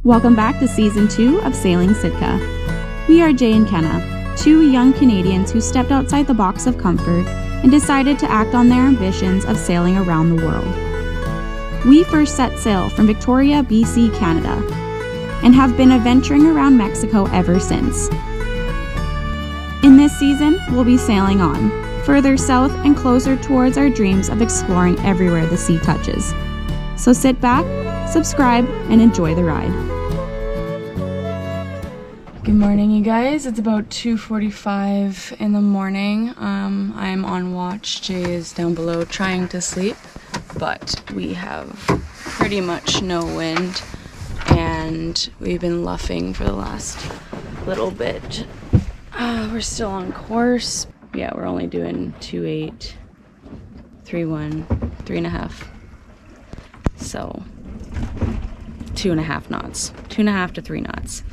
Welcome back to Season 2 of Sailing Sitka. We are Jay and Kenna, two young Canadians who stepped outside the box of comfort and decided to act on their ambitions of sailing around the world. We first set sail from Victoria, BC, Canada, and have been adventuring around Mexico ever since. In this season, we'll be sailing on, further south and closer towards our dreams of exploring everywhere the sea touches. So sit back, subscribe, and enjoy the ride. Good morning, you guys. It's about 2:45 in the morning. I'm on watch. Jay is down below trying to sleep, but we have pretty much no wind, and we've been luffing for the last little bit. We're still on course. Yeah, we're only doing 2.8, 3.1, 3.5. So 2.5 knots, 2.5 to 3 knots.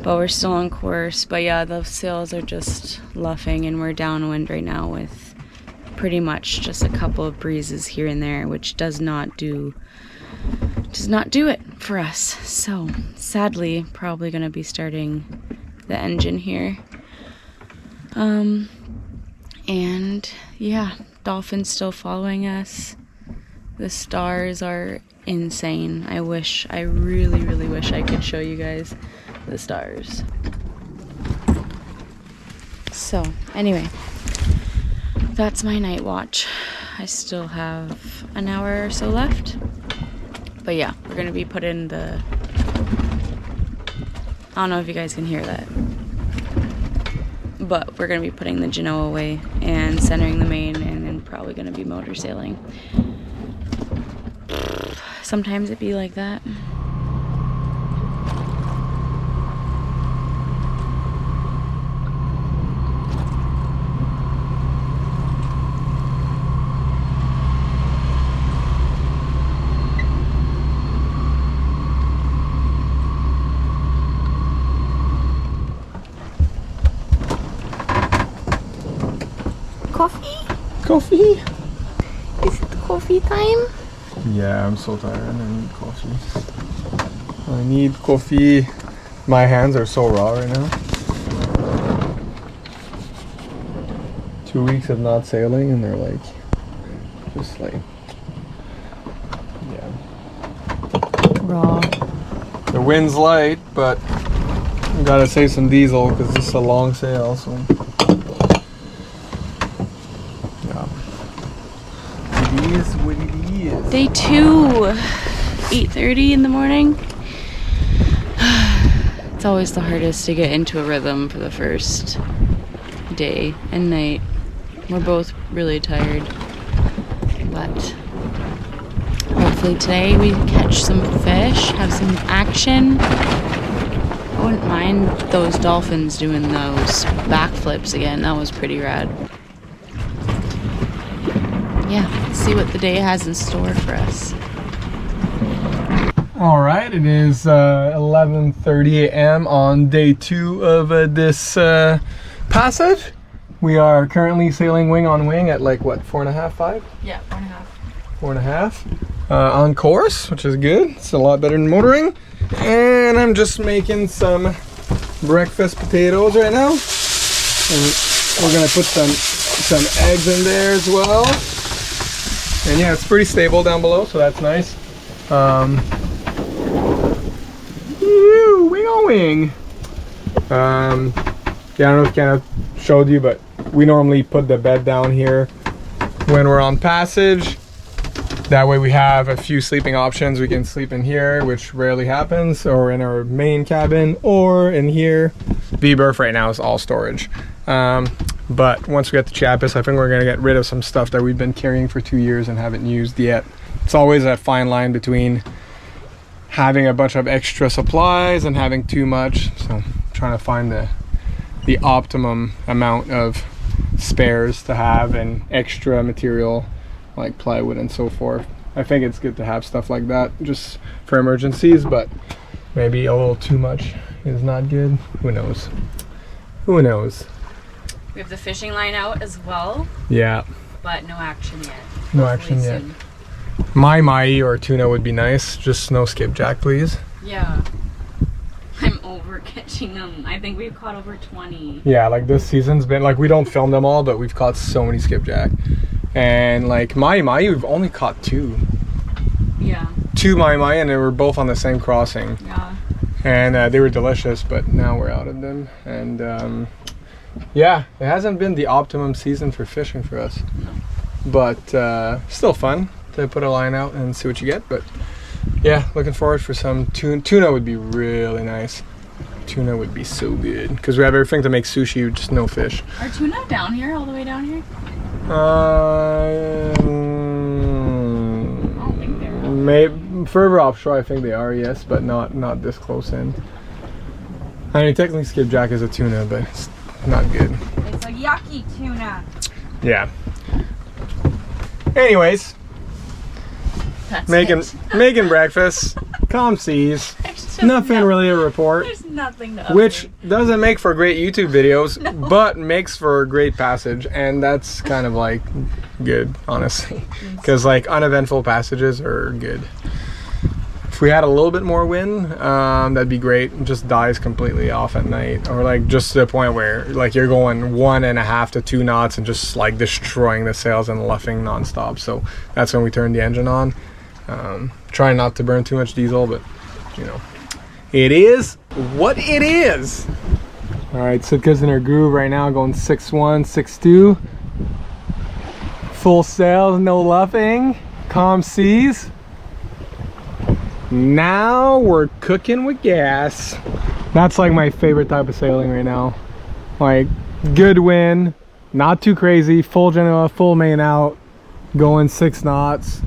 But we're still on course. But yeah, the sails are just luffing, and we're downwind right now with pretty much just a couple of breezes here and there, which does not do it for us. So sadly, probably gonna be starting the engine here. And yeah, dolphins still following us. The stars are insane. I really wish I could show you guys the stars. So anyway, that's my night watch. I still have an hour or so left. But yeah, we're gonna be putting the, I don't know if you guys can hear that, but we're gonna be putting the Genoa away and centering the main, and then probably gonna be motor sailing. Sometimes it be like that. Coffee? Is it coffee time? Yeah, I'm so tired. I need coffee. I need coffee. My hands are so raw right now. 2 weeks of not sailing, and they're like, just like, yeah. Raw. The wind's light, but I gotta save some diesel because this is a long sail, so. What it is. Day 2, 8:30 in the morning. It's always the hardest to get into a rhythm for the first day and night. We're both really tired, but hopefully today we catch some fish, have some action. I wouldn't mind those dolphins doing those backflips again. That was pretty rad. Yeah, let's see what the day has in store for us. All right, it is 11:30 a.m. on day 2 of this passage. We are currently sailing wing on wing at like what, 4.5, 5? Yeah, 4.5. 4.5 on course, which is good. It's a lot better than motoring. And I'm just making some breakfast potatoes right now. And we're gonna put some eggs in there as well. And yeah, it's pretty stable down below, so that's nice. Wing on wing. Yeah, I don't know if Kenna showed you, but we normally put the bed down here when we're on passage. That way we have a few sleeping options. We can sleep in here, which rarely happens, or in our main cabin, or in here. The berth right now is all storage. But once we get to Chiapas, I think we're gonna get rid of some stuff that we've been carrying for 2 years and haven't used yet. It's always that fine line between having a bunch of extra supplies and having too much. So I'm trying to find the optimum amount of spares to have and extra material like plywood and so forth. I think it's good to have stuff like that just for emergencies, but maybe a little too much is not good. Who knows? Who knows? We have the fishing line out as well. Yeah. But no action yet. No action yet. My or tuna would be nice. Just no skipjack, please. Yeah. I'm over catching them. I think we've caught over 20. Yeah, like this season's been like, we don't film them all, but we've caught so many skipjack. And like Mai, we've only caught 2. Yeah. 2 Mai, and they were both on the same crossing. Yeah. And they were delicious, but now we're out of them. And yeah, it hasn't been the optimum season for fishing for us. No. But still fun to put a line out and see what you get. But yeah, looking forward for some tuna would be really nice. Tuna would be so good because we have everything to make sushi, just no fish. Are tuna down here, all the way down here? I don't think they're. Maybe further offshore, I think they are, yes, but not this close in. I mean, technically skipjack is a tuna, but it's not good. It's a yucky tuna. Yeah. Anyways, That's making breakfast, calm seas, nothing really to report. There's nothing to Which doesn't make for great YouTube videos, but makes for a great passage, and that's kind of like good, honestly, because like uneventful passages are good. If we had a little bit more wind, that'd be great. It just dies completely off at night, or like just to the point where like you're going 1.5 to 2 knots and just like destroying the sails and luffing nonstop. So that's when we turn the engine on. Try not to burn too much diesel, but you know, it is what it is. All right, Sitka's in her groove right now, going 6'1", 6'2". Full sails, no luffing, calm seas. Now we're cooking with gas. That's like my favorite type of sailing right now. Like good wind, not too crazy, full Genoa, full main out, going 6 knots.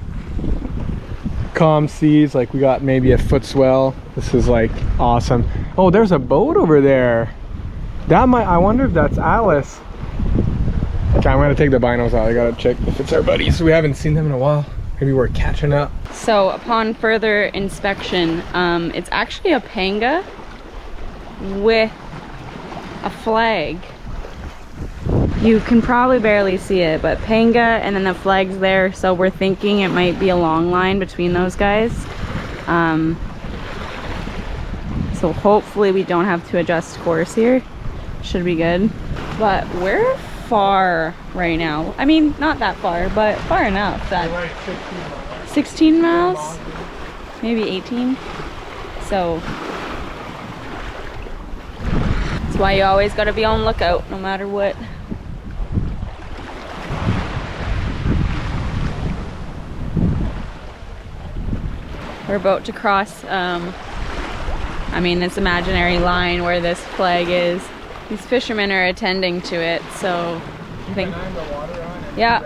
Calm seas, like we got maybe a foot swell. This is like awesome. Oh, there's a boat over there. That might, I wonder if that's Alice. Okay, I'm gonna take the binos out. I gotta check if it's our buddies. We haven't seen them in a while. Maybe we're catching up. So upon further inspection, it's actually a panga with a flag. You can probably barely see it, but panga and then the flag's there, so we're thinking it might be a long line between those guys. So hopefully we don't have to adjust course here. Should be good. But we're far right now. I mean, not that far, but far enough that 16 miles, maybe 18. So that's why you always got to be on lookout no matter what. We're about to cross I mean, this imaginary line where this flag is. These fishermen are attending to it, so I think. Yeah.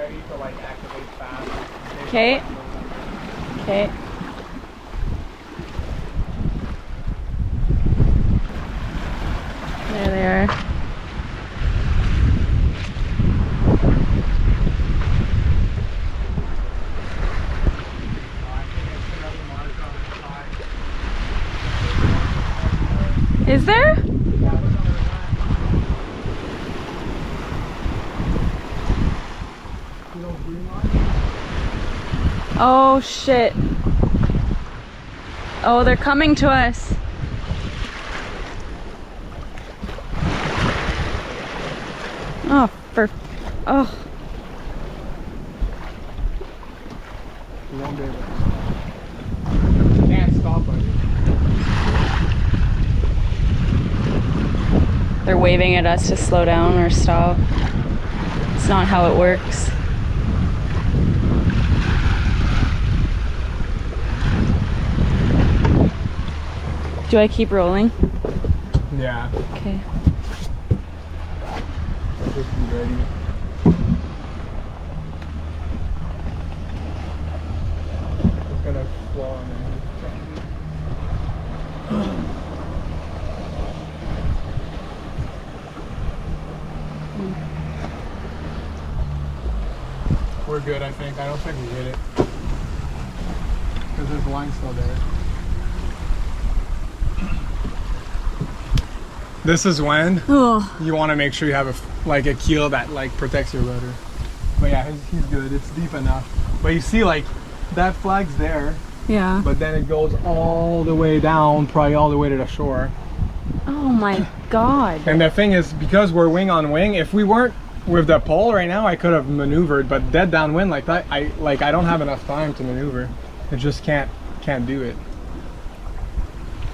Okay. Okay. There they are. Is there? Oh shit. Oh, they're coming to us. Oh, oh. You won't be able to stop. You can't stop, buddy. They're waving at us to slow down or stop. It's not how it works. Do I keep rolling? Yeah. Okay. Just be ready. It's gonna fall on there. We're good, I think. I don't think we hit it. Because there's the line still there. This is when you want to make sure you have a keel that like protects your rudder. But yeah, he's good. It's deep enough. But you see, like that flag's there, Yeah. But then it goes all the way down, probably all the way to the shore. Oh my god. And the thing is, because we're wing on wing, if we weren't with the pole right now, I could have maneuvered, but dead downwind like that, I don't have enough time to maneuver. I just can't do it.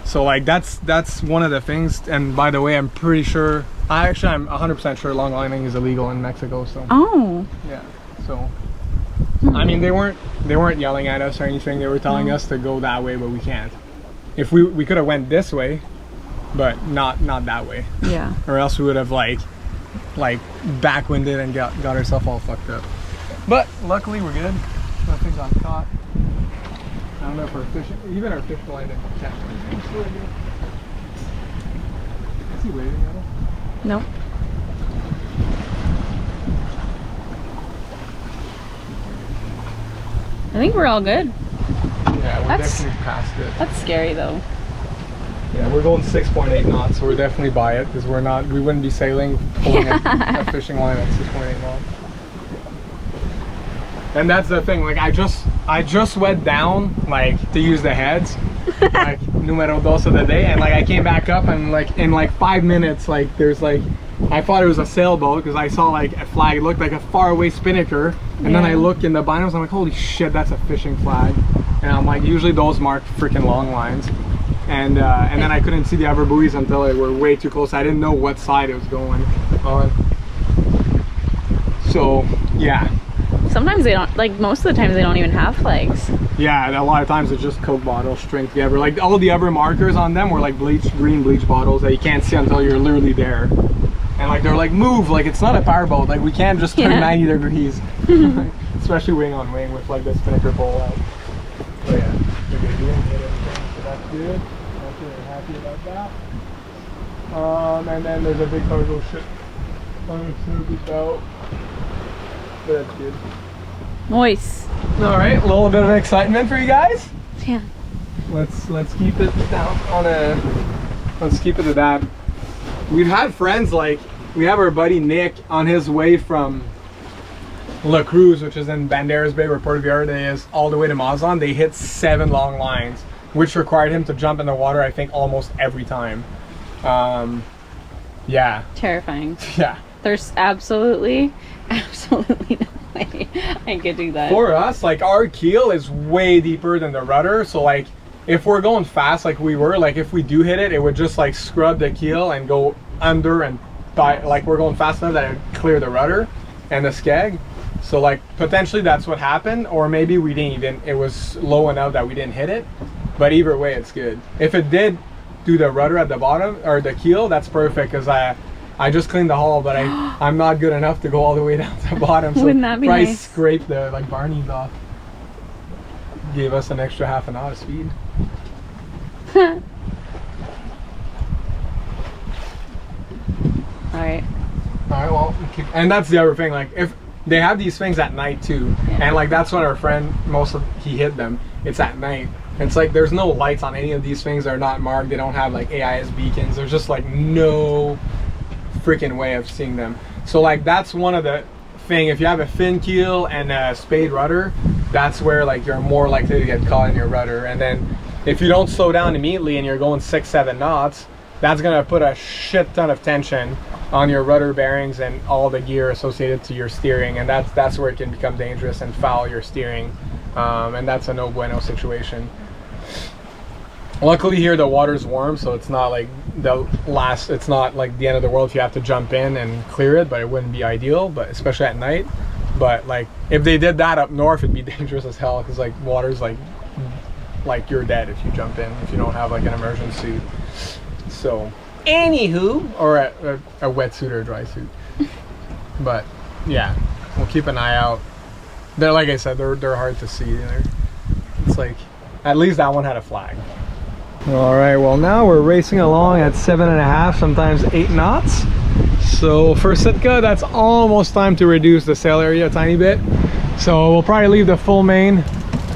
So like that's one of the things. And by the way, I'm pretty sure, I'm 100% sure long lining is illegal in Mexico. So oh yeah, so I mean they weren't yelling at us or anything. They were telling us to go that way, but we can't. If we could have went this way, but not that way. Yeah. Or else we would have like backwinded and got ourselves all fucked up. But luckily we're good. Nothing's on caught. I don't know if we're fishing. Even our fish line didn't catch anything. So we're good. Is he waving at us? No. I think we're all good. Yeah, we're definitely past it. That's scary though. Yeah, we're going 6.8 knots, so we're definitely by it because we wouldn't be sailing pulling a fishing line at 6.8 knots. And that's the thing, like I just went down like to use the heads, like numero dos of the day, and like I came back up and like in like 5 minutes, like there's like, I thought it was a sailboat because I saw like a flag. It looked like a faraway spinnaker, and then I looked in the binoculars. I'm like, holy shit, that's a fishing flag. And I'm like, usually those mark freaking long lines. And then I couldn't see the other buoys until they were way too close. I didn't know what side it was going on. So yeah. Sometimes they don't, like most of the times they don't even have flags. Yeah, a lot of times it's just Coke bottles string together. Like all the other markers on them were like green bleach bottles that you can't see until you're literally there. And like they're like, move, like it's not a powerboat. Like we can't just turn 90 degrees. Especially wing on wing with like the spinnaker pole out. So yeah, we're good. We didn't hit anything, so that's good. I'm really happy about that. And then there's a big cargo ship on the service out. But that's good. Nice. All right, a little bit of excitement for you guys. Yeah. Let's keep it down on let's keep it to that. We've had friends, like we have our buddy Nick on his way from La Cruz, which is in Banderas Bay where Puerto Vallarta is, all the way to Mazatlan. They hit 7 long lines, which required him to jump in the water, I think, almost every time. Yeah. Terrifying. Yeah. There's absolutely no way I could do that. For us, like our keel is way deeper than the rudder, so like if we're going fast like we were, like if we do hit it, it would just like scrub the keel and go under, and like we're going fast enough that it would clear the rudder and the skeg. So like potentially that's what happened, or maybe we didn't even, it was low enough that we didn't hit it. But either way, it's good. If it did do the rudder at the bottom or the keel, that's perfect, because I just cleaned the hull, but I'm not good enough to go all the way down to the bottom. So wouldn't that be probably nice? Scrape the like barneys off. Gave us an extra half a knot of speed. Alright. Alright, well, and that's the other thing, like if they have these things at night too, and like that's when our friend, he hit them, it's at night. It's like there's no lights on any of these things. They're not marked. They don't have like AIS beacons. There's just like no freaking way of seeing them. So like that's one of the thing, if you have a fin keel and a spade rudder, that's where like you're more likely to get caught in your rudder. And then if you don't slow down immediately and you're going 6-7 knots, that's gonna put a shit ton of tension on your rudder bearings and all the gear associated to your steering, and that's where it can become dangerous and foul your steering, and that's a no bueno situation. Luckily here the water's warm, so it's not like it's not like the end of the world if you have to jump in and clear it, but it wouldn't be ideal, but especially at night. But like if they did that up north, it'd be dangerous as hell, because like water's like you're dead if you jump in, if you don't have like an immersion suit. So anywho, or a wetsuit or a dry suit. But yeah, we'll keep an eye out. They're, like I said, they're hard to see. It's like, at least that one had a flag. All right, well now we're racing along at 7.5, sometimes 8 knots. So for Sitka, that's almost time to reduce the sail area a tiny bit. So we'll probably leave the full main,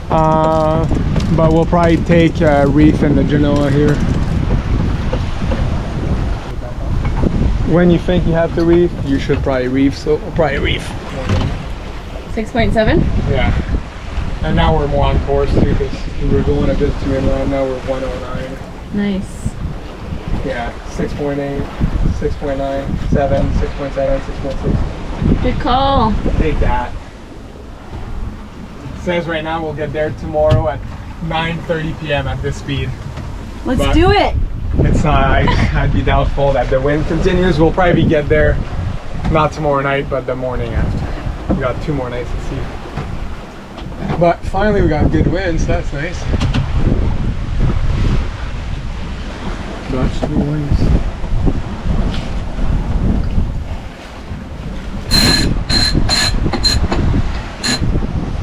but we'll probably take reef in the Genoa here. When you think you have to reef, you should probably reef, so we'll probably reef. 6.7? Yeah. And now we're more on course too, because we were going a bit too inland. Now we're 109. Nice. Yeah, 6.8, 6.9, 7, 6.7, 6.6. Good call. Take that. It says right now we'll get there tomorrow at 9:30 p.m. at this speed. Let's do it. It's not, I'd be doubtful that the wind continues. We'll probably get there, not tomorrow night, but the morning after. We got 2 more nights to see. But finally we got good winds, that's nice. Gosh, the winds.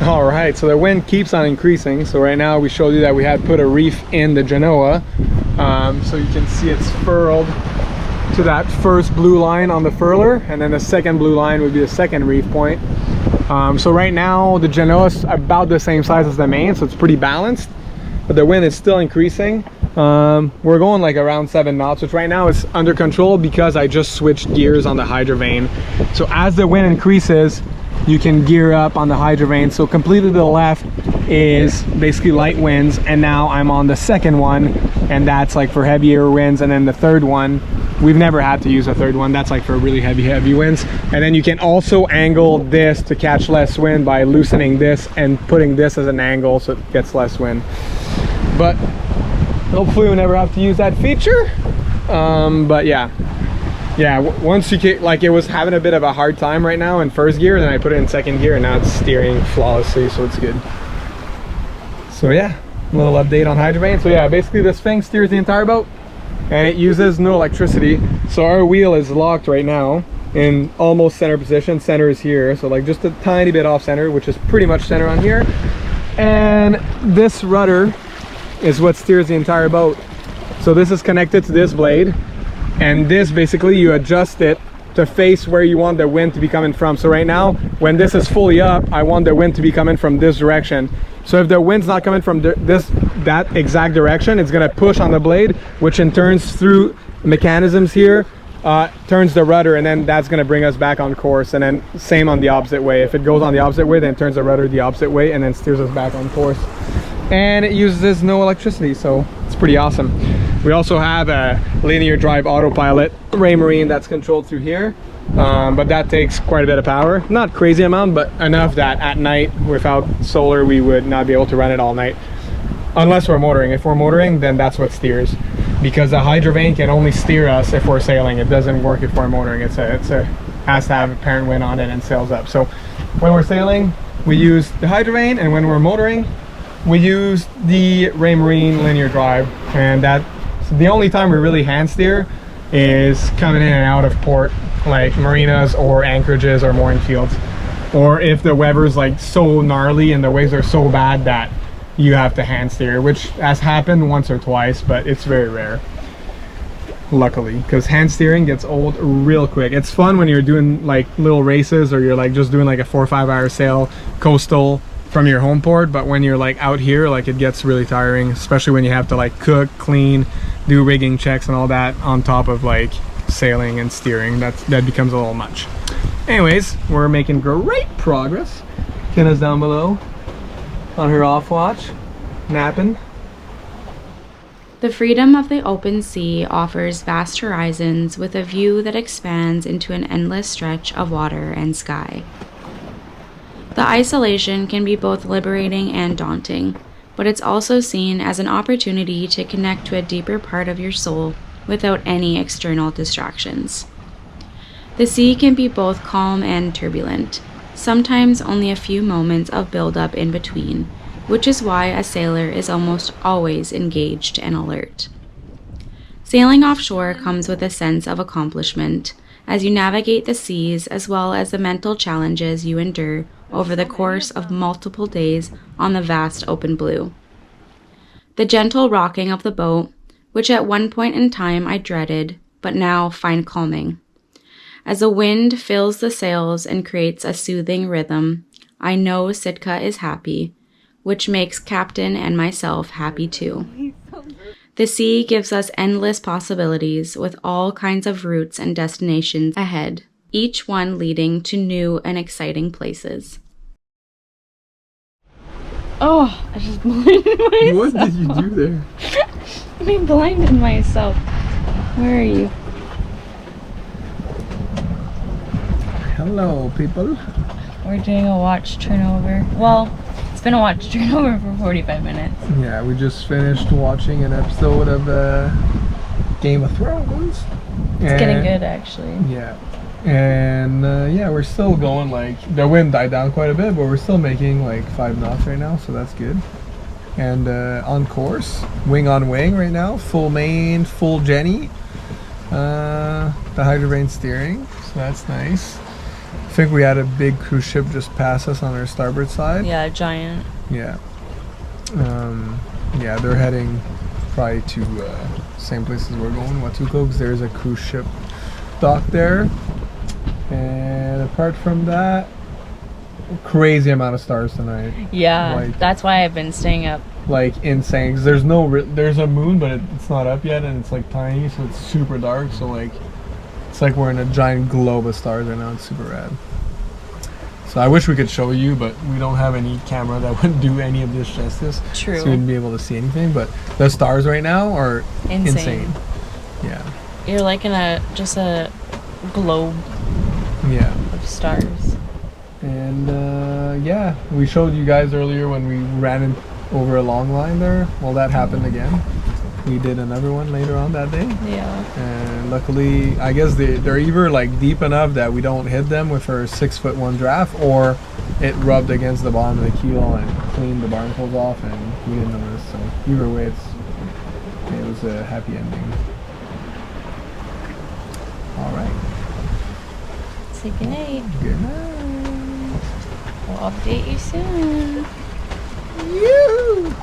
All right, so the wind keeps on increasing. So right now we showed you that we had put a reef in the Genoa. So you can see it's furled to that first blue line on the furler, and then the second blue line would be the second reef point. So right now the Genoa is about the same size as the main, so it's pretty balanced, but the wind is still increasing. We're going like around 7 knots, which right now is under control because I just switched gears on the hydrovane. So as the wind increases, you can gear up on the hydrovane. So completely to the left is basically light winds, and now I'm on the second one, and that's like for heavier winds. And then the third one, we've never had to use a third one, that's like for really heavy winds. And then you can also angle this to catch less wind by loosening this and putting this as an angle so it gets less wind. But hopefully we never have to use that feature. But yeah, once you get, like, it was having a bit of a hard time right now in first gear, then I put it in second gear, and now it's steering flawlessly, so it's good. So yeah, a little update on hydrovane. So yeah, basically this thing steers the entire boat, and it uses no electricity. So our wheel is locked right now in almost center position. Center is here, so like just a tiny bit off center, which is pretty much center on here. And this rudder is what steers the entire boat. So this is connected to this blade, and this basically you adjust it to face where you want the wind to be coming from. So right now when this is fully up, I want the wind to be coming from this direction. So if the wind's not coming from that exact direction, it's gonna push on the blade, which in turns through mechanisms here turns the rudder, and then that's gonna bring us back on course. And then same on the opposite way. If it goes on the opposite way, then it turns the rudder the opposite way and then steers us back on course. And it uses no electricity, so it's pretty awesome. We also have a linear drive autopilot Raymarine that's controlled through here, but that takes quite a bit of power. Not crazy amount, but enough that at night without solar we would not be able to run it all night, unless we're motoring. If we're motoring, then that's what steers, because the hydrovane can only steer us if we're sailing. It doesn't work if we're motoring. It has to have a parent wind on it and sails up. So when we're sailing, we use the hydrovane, and when we're motoring, we use the Raymarine linear drive. And that's the only time we really hand steer is coming in and out of port, like marinas or anchorages or mooring fields, or if the weather's like so gnarly and the waves are so bad that you have to hand steer, which has happened once or twice, but it's very rare, luckily, because hand steering gets old real quick. It's fun when you're doing like little races, or you're like just doing like a 4 or 5 hour sail coastal from your home port, but when you're like out here, like it gets really tiring, especially when you have to like cook, clean, do rigging checks and all that on top of like sailing and steering. That becomes a little much. Anyways, we're making great progress. Kenna's down below on her off watch, napping. The freedom of the open sea offers vast horizons with a view that expands into an endless stretch of water and sky. The isolation can be both liberating and daunting, but it's also seen as an opportunity to connect to a deeper part of your soul without any external distractions. The sea can be both calm and turbulent, sometimes only a few moments of buildup in between, which is why a sailor is almost always engaged and alert. Sailing offshore comes with a sense of accomplishment as you navigate the seas, as well as the mental challenges you endure over the course of multiple days on the vast open blue. The gentle rocking of the boat, which at one point in time I dreaded, but now find calming. As the wind fills the sails and creates a soothing rhythm, I know Sitka is happy, which makes Captain and myself happy too. The sea gives us endless possibilities with all kinds of routes and destinations ahead, each one leading to new and exciting places. Oh, I just blinded myself. What did you do there? I blinded myself. Where are you? Hello, people. We're doing a watch turnover. Well, it's been a watch turnover for 45 minutes. Yeah, we just finished watching an episode of Game of Thrones. It's getting good, actually. Yeah. And yeah, we're still going, like, the wind died down quite a bit, but we're still making like 5 knots right now, so that's good. And on course, wing on wing right now, full main, full Jenny. The hydroplane steering, so that's nice. I think we had a big cruise ship just pass us on our starboard side. Yeah, giant. Yeah. Yeah, they're heading probably to same places we're going, Watuko, because there's a cruise ship dock there. And apart from that, crazy amount of stars tonight. Yeah, like, that's why I've been staying up. Like insane. 'Cause there's a moon, but it's not up yet, and it's like tiny, so it's super dark. So like, it's like we're in a giant globe of stars right now. It's super rad. So I wish we could show you, but we don't have any camera that would do any of this justice. True. So you wouldn't be able to see anything. But the stars right now are insane. Yeah. You're like in a globe. Yeah. Of stars. And yeah, we showed you guys earlier when we ran over a long line there. Well, that happened again. We did another one later on that day. Yeah. And luckily, I guess they're either like deep enough that we don't hit them with our 6'1" draft, or it rubbed against the bottom of the keel and cleaned the barnacles off, and we didn't notice. So either way, it was a happy ending. All right. Say goodnight. Good night. We'll update you soon. You.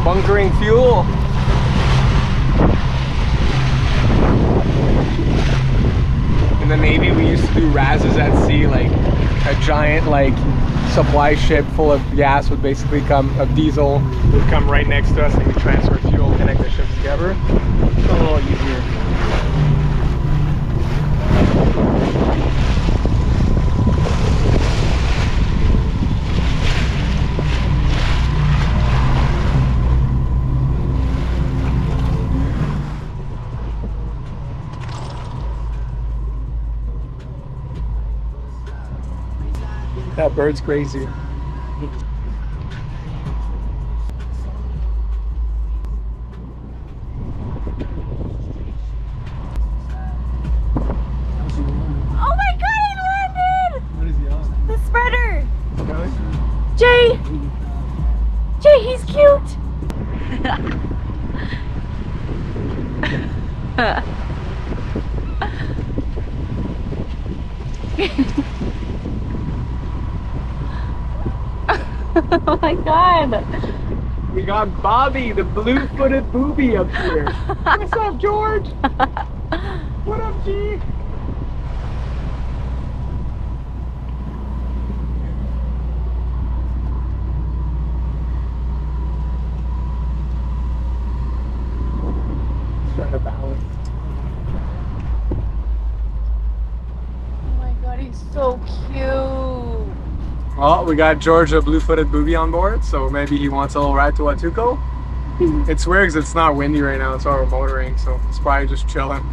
Bunkering fuel. In the Navy, we used to do razzes at sea, like a giant like supply ship full of gas would basically come, of diesel would come right next to us, and we transfer fuel, connect the ships together. It's a little easier. That bird's crazy. Oh my god, it landed! What is he on? The spreader! Really? Jay! Jay, he's cute! Oh my god! We got Bobby, the blue-footed booby, up here. What's up, George? What up, G? Trying to balance. Oh my god, he's so cute! Well, we got George, a blue-footed booby, on board, so maybe he wants a little ride to Watuko. It's weird because it's not windy right now, it's all motoring, so it's probably just chilling.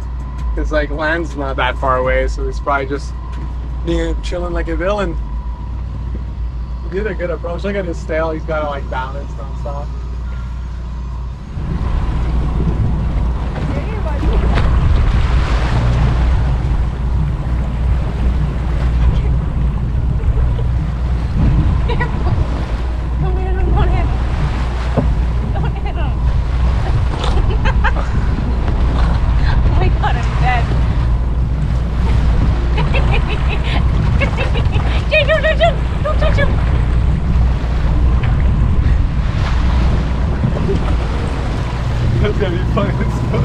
It's like land's not that far away, so he's probably just chilling like a villain. He did a good approach. Look at his tail, he's got to like balance non-stop. That's gonna be fun as fuck.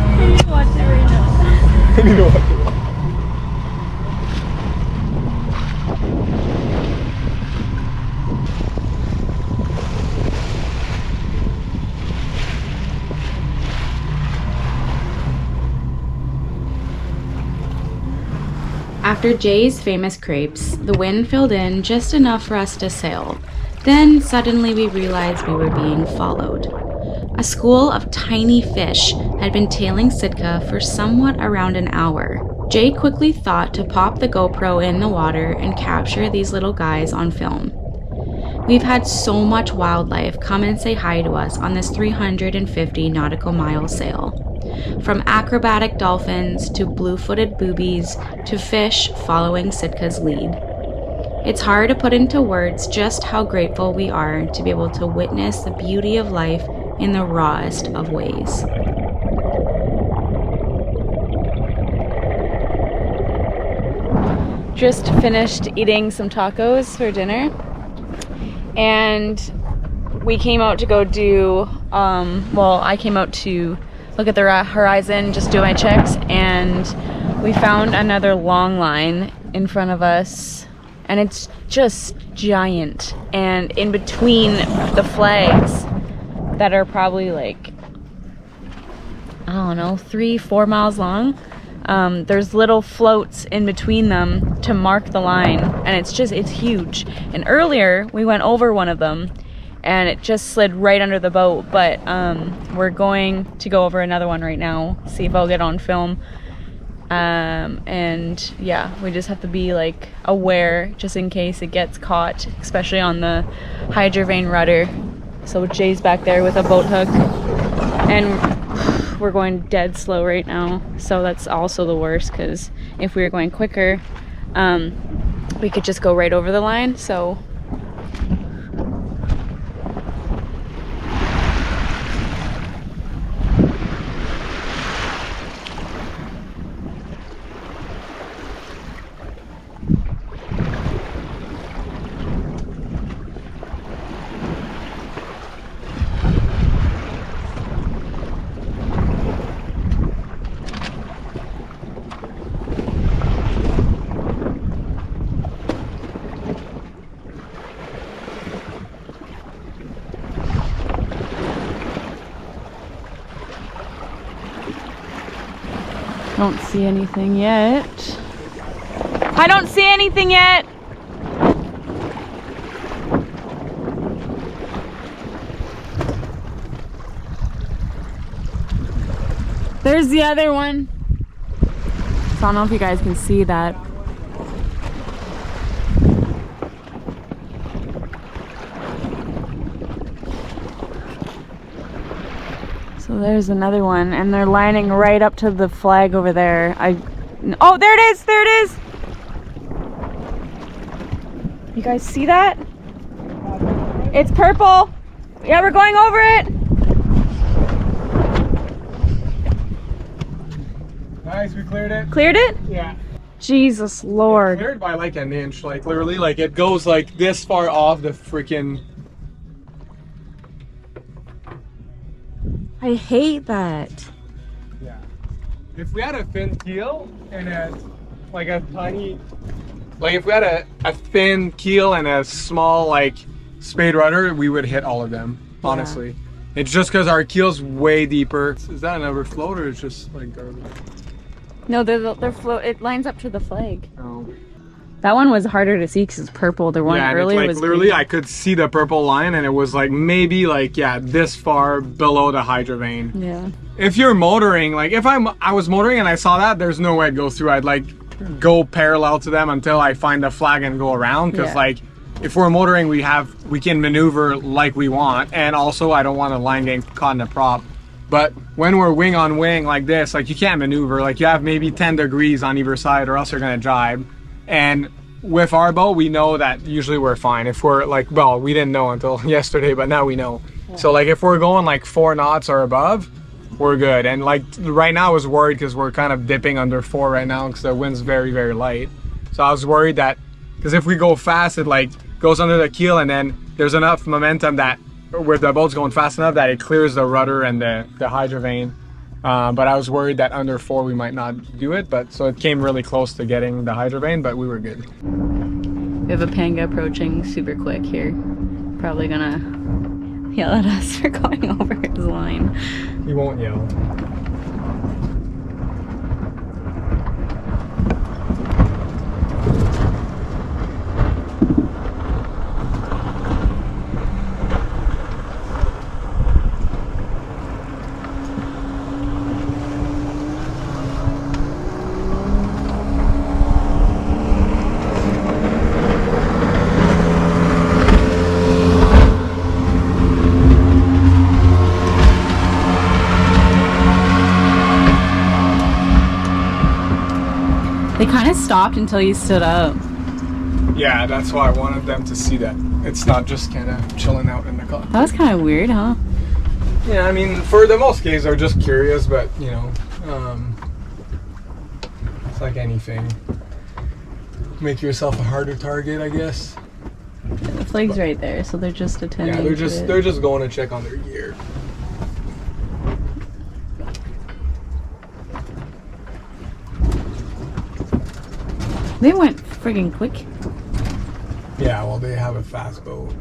I need to watch it right now. I need to watch it. After Jay's famous crepes, the wind filled in just enough for us to sail. Then suddenly we realized we were being followed. A school of tiny fish had been tailing Sitka for somewhat around an hour. Jay quickly thought to pop the GoPro in the water and capture these little guys on film. We've had so much wildlife come and say hi to us on this 350 nautical mile sail. From acrobatic dolphins to blue-footed boobies to fish following Sitka's lead. It's hard to put into words just how grateful we are to be able to witness the beauty of life in the rawest of ways. Just finished eating some tacos for dinner, and we came out to go do, I came out to look at the horizon, just do my checks, and we found another long line in front of us, and it's just giant. And in between the flags that are probably like, I don't know, 3-4 miles long, there's little floats in between them to mark the line, and it's huge. And earlier we went over one of them and it just slid right under the boat, but we're going to go over another one right now, see if I'll get on film. And yeah, we just have to be like aware just in case it gets caught, especially on the hydrovane rudder. So Jay's back there with a boat hook, and we're going dead slow right now, so that's also the worst, because if we were going quicker, we could just go right over the line. So don't see anything yet. I don't see anything yet. There's the other one. So I don't know if you guys can see that. So there's another one, and they're lining right up to the flag over there. Oh, there it is! There it is! You guys see that? It's purple! Yeah, we're going over it! Nice, we cleared it. Cleared it? Yeah. Jesus Lord. Cleared by like an inch, like literally, like it goes like this far off the freaking. I hate that. Yeah. If we had a thin keel and a tiny, like if we had a thin keel and a small like spade rudder, we would hit all of them. Honestly, yeah. It's just because our keel's way deeper. Is that another float or it's just like garbage? No, they're float. It lines up to the flag. Oh. That one was harder to see because it's purple. The one earlier was literally green. I could see the purple line, and it was like maybe like this far below the hydrovane. Yeah. If you're motoring, like if I was motoring and I saw that, there's no way I'd go through. I'd like go parallel to them until I find the flag and go around, because like if we're motoring, we can maneuver like we want, and also I don't want a line getting caught in a prop. But when we're wing on wing like this, like you can't maneuver. Like you have maybe 10 degrees on either side, or else you're gonna jibe. And with our boat, we know that usually we're fine. If we're like, well, we didn't know until yesterday, but now we know. Yeah. So like if we're going like 4 knots or above, we're good. And like right now I was worried because we're kind of dipping under 4 right now because the wind's very, very light. So I was worried that, because if we go fast, it like goes under the keel, and then there's enough momentum that where the boat's going fast enough that it clears the rudder and the hydrovane. But I was worried that under 4 we might not do it, but so it came really close to getting the hydrovane, but we were good. We have a panga approaching super quick here. Probably gonna yell at us for going over his line. He won't yell. kind of stopped until you stood up. Yeah, that's why I wanted them to see that it's not just kind of chilling out in the car. That was kind of weird, huh? Yeah, I mean, for the most case, they're just curious, but you know, it's like anything. Make yourself a harder target, I guess. The flag's right there, so they're just attending. Yeah, they're just going to check on their gear. They went friggin' quick. Yeah, well, they have a fast boat.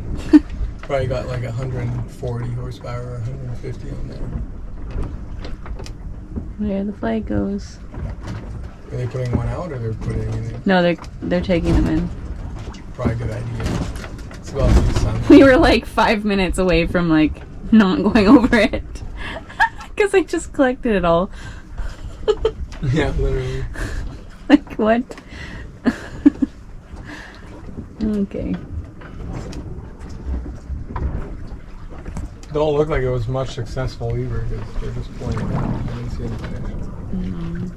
Probably got like 140 horsepower or 150 on there. There the flag goes. Are they putting one out or they're putting it in? No, they're taking them in. Probably a good idea. It's about to be sun. We were like 5 minutes away from like not going over it. Because I just collected it all. Yeah, literally. Like what? Okay. Don't look like it was much successful either because they're just pulling it out. I didn't see any finish.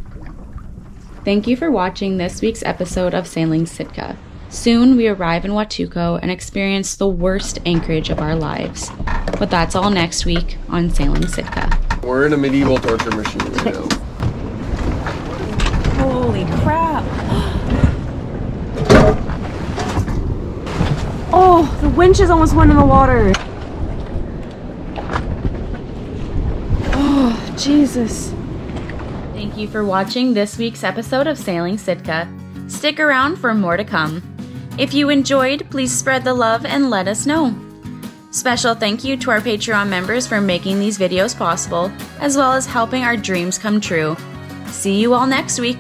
Thank you for watching this week's episode of Sailing Sitka. Soon we arrive in Watuco and experience the worst anchorage of our lives. But that's all next week on Sailing Sitka. We're in a medieval torture machine right now. Holy crap! Oh, the winches almost went in the water. Oh, Jesus. Thank you for watching this week's episode of Sailing Sitka. Stick around for more to come. If you enjoyed, please spread the love and let us know. Special thank you to our Patreon members for making these videos possible, as well as helping our dreams come true. See you all next week.